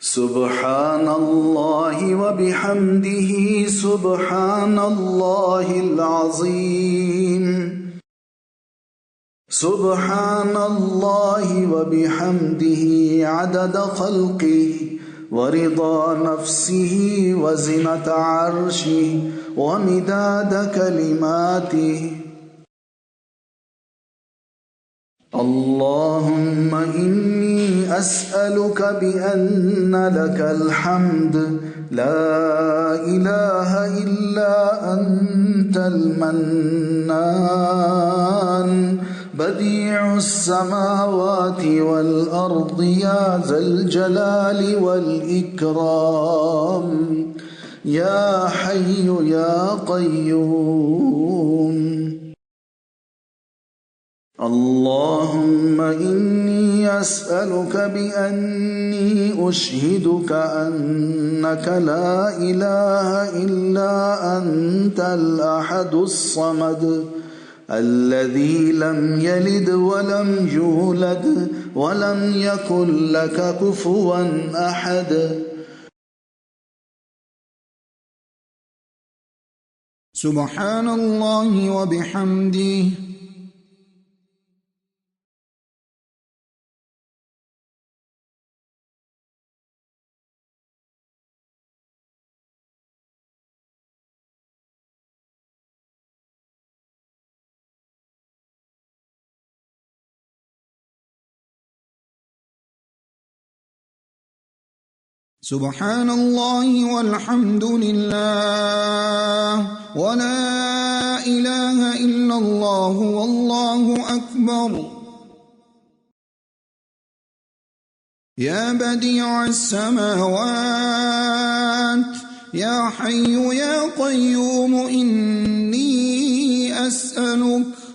سبحان الله وبحمده سبحان الله العظيم سبحان الله وبحمده عدد خلقه ورضا نفسه وزنة عرشه ومداد كلماته اللهم إني أسألك بأن لك الحمد لا إله إلا أنت المنان بديع السماوات والأرض يا ذا الجلال والإكرام يا حي يا قيوم اللهم إني أسألك بأني أشهدك أنك لا إله إلا أنت الأحد الصمد الذي لم يلد ولم يولد ولم يكن لك كفوا أحد سبحان الله وبحمده سبحان الله والحمد لله ولا إله إلا الله والله أكبر يا بديع السماوات يا حي يا قيوم إني أسألك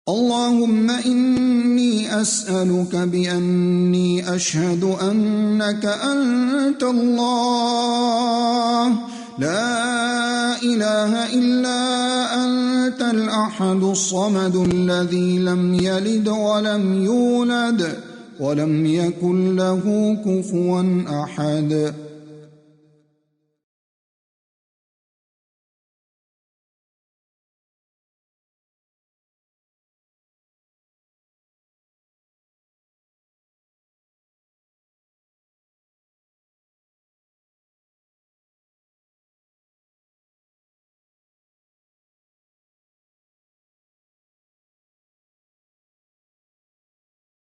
اللهم إني أسألك بأني أشهد أنك أنت الله لا إله إلا أنت الأحد الصمد الذي لم يلد ولم يولد ولم يكن له كفوا أحد